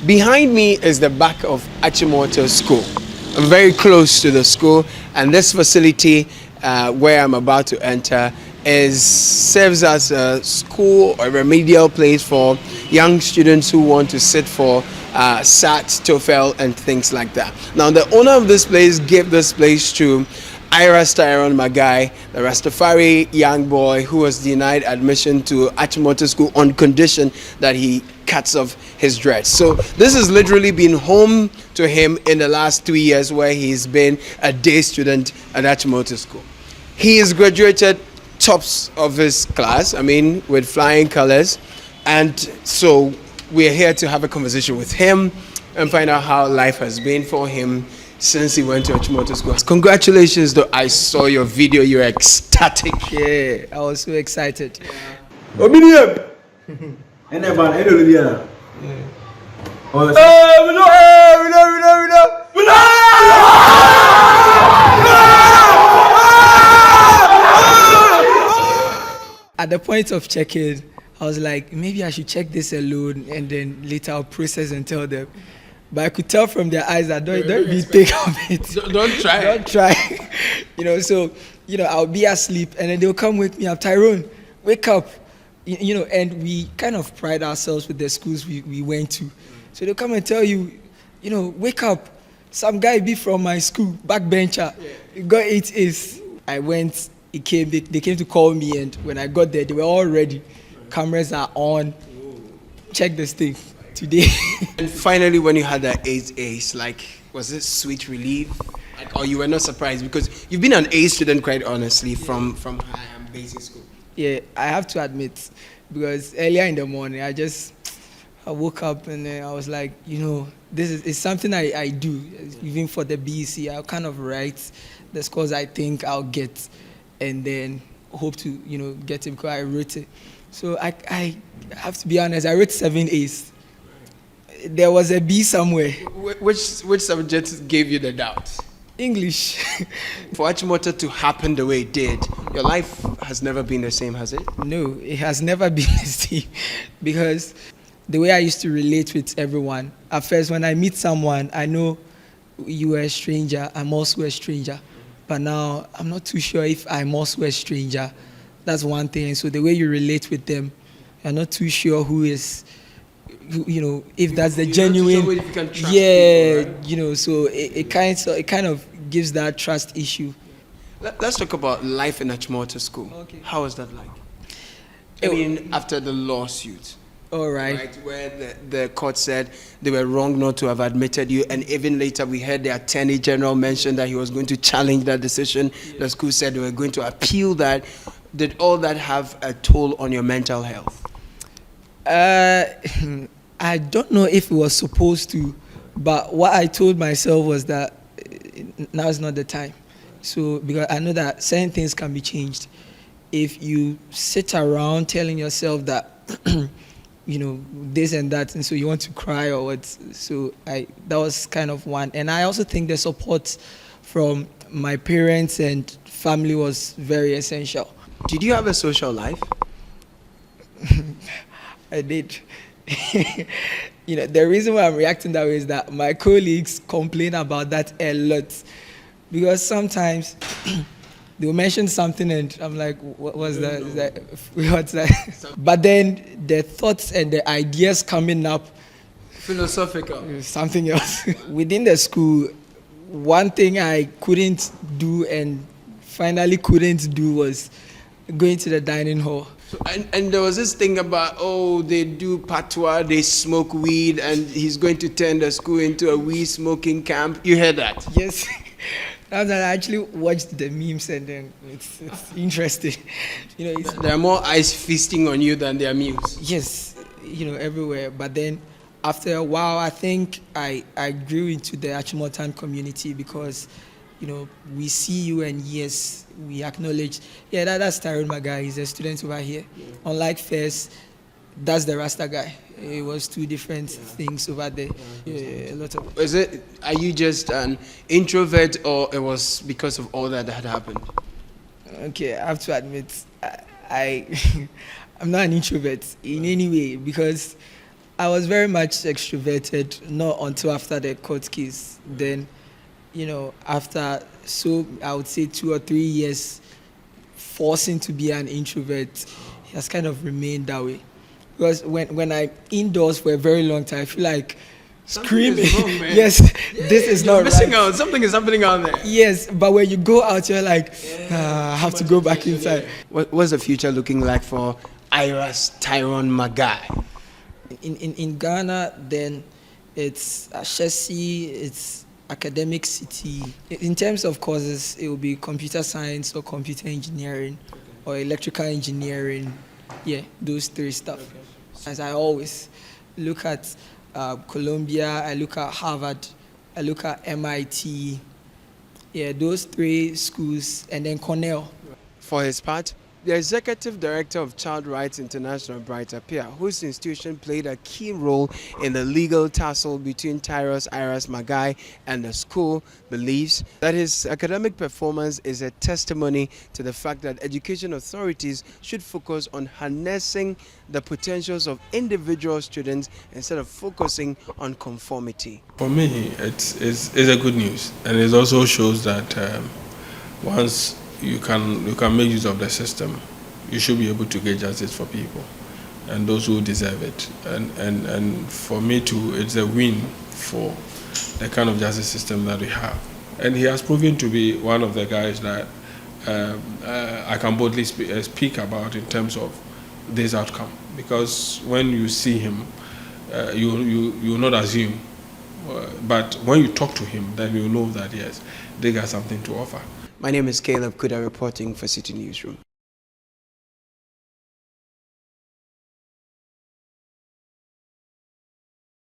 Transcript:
Behind me is the back of Achimota School. I'm very close to the school, and this facility where I'm about to enter serves as a school or remedial place for young students who want to sit for SAT, TOEFL, and things like that. Now, the owner of this place gave this place to Tyrone, Marhguy, the Rastafari young boy who was denied admission to Achimota School on condition that he cuts off his dreads. So this has literally been home to him in the last 3 years, where he's been a day student at Achimota School. He is graduated tops of his class, with flying colors, and so we're here to have a conversation with him and find out how life has been for him since he went to Achimota School. Congratulations, though. I saw your video. You're ecstatic. Yeah, I was so excited. At the point of checking, I was like, maybe I should check this alone and then later I'll process and tell them. But I could tell from their eyes that don't be take of it. Don't try. Don't try. I'll be asleep and then they'll come wake me up. Tyrone, wake up. And we kind of pride ourselves with the schools we went to. So they'll come and tell you, wake up. Some guy be from my school, backbencher. He got 8 A's. I went, they came to call me, and when I got there, they were all ready. Cameras are on. Check this thing today. And finally, when you had that 8 A's, was it sweet relief? Or you were not surprised? Because you've been an A student, quite honestly, from high and basic school. Yeah, I have to admit, because earlier in the morning, I woke up and then I was like, this is something I do. Even for the BEC, I'll kind of write the scores I think I'll get, and then hope to, get it because I wrote it. So I have to be honest, I wrote 7 A's. There was a B somewhere. Which subject gave you the doubt? English. For Achimota to happen the way it did, your life has never been the same, has it? No, it has never been the same. Because the way I used to relate with everyone, at first when I meet someone, I know you are a stranger, I'm also a stranger. But now I'm not too sure if I'm also a stranger. That's one thing. So the way you relate with them, you're not too sure if that's the genuine. Sure if you can trust people, right? So it kind of gives that trust issue. Let's talk about life in Achimota School. Okay. How was that like? After the lawsuit. All right. Where the court said they were wrong not to have admitted you, and even later we heard the Attorney General mention that he was going to challenge that decision. Yeah. The school said they were going to appeal that. Did all that have a toll on your mental health? I don't know if it was supposed to, but what I told myself was that now is not the time. So, because I know that certain things can be changed. If you sit around telling yourself that, this and that, and so you want to cry or what, so that was kind of one. And I also think the support from my parents and family was very essential. Did you have a social life? I did. The reason why I'm reacting that way is that my colleagues complain about that a lot, because sometimes they'll mention something and I'm like, what was that? What's that? But then the thoughts and the ideas coming up, philosophical, something else. Within the school, one thing I couldn't do and finally couldn't do was going to the dining hall. So, and there was this thing about, they do patois, they smoke weed, and he's going to turn the school into a weed smoking camp. You heard that? Yes. I actually watched the memes, and then it's interesting. There are more eyes feasting on you than there are memes. Yes, everywhere. But then after a while, I think I grew into the Achimotan community because we see you and yes, we acknowledge, that's Tyrone Marhguy, he's a student over here. Yeah. Unlike first, that's the Rasta guy. It was two different things over there. A lot of. Are you just an introvert, or it was because of all that had happened? Okay, I have to admit, I'm not an introvert in any way, because I was very much extroverted, not until after the court case. Then, after, so I would say 2 or 3 years, forcing to be an introvert, it has kind of remained that way. Because when I'm indoors for a very long time, I feel like screaming. Is wrong, man. Yes, this is You're not missing right. out. Something is happening out there. Yes, but when you go out, you're like, I have to go back inside. What's the future looking like for Ira's Tyrone Marhguy? In Ghana, then it's Achimota, it's academic Citi. In terms of courses, it will be computer science or computer engineering or electrical engineering. Yeah, those three stuff. As I always look at Columbia, I look at Harvard, I look at MIT. Yeah, those three schools, and then Cornell. For his part, the executive director of Child Rights International, Bright Appear, whose institution played a key role in the legal tussle between Tyrone Iras Marhguy and the school, believes that his academic performance is a testimony to the fact that education authorities should focus on harnessing the potentials of individual students instead of focusing on conformity. For me, it's a good news, and it also shows that once you can make use of the system, you should be able to get justice for people and those who deserve it. And for me too, it's a win for the kind of justice system that we have. And he has proven to be one of the guys that I can boldly speak about in terms of this outcome, because when you see him, you will not assume, but when you talk to him, then you know that yes, they got something to offer. My name is Caleb Kuda, reporting for Citi Newsroom.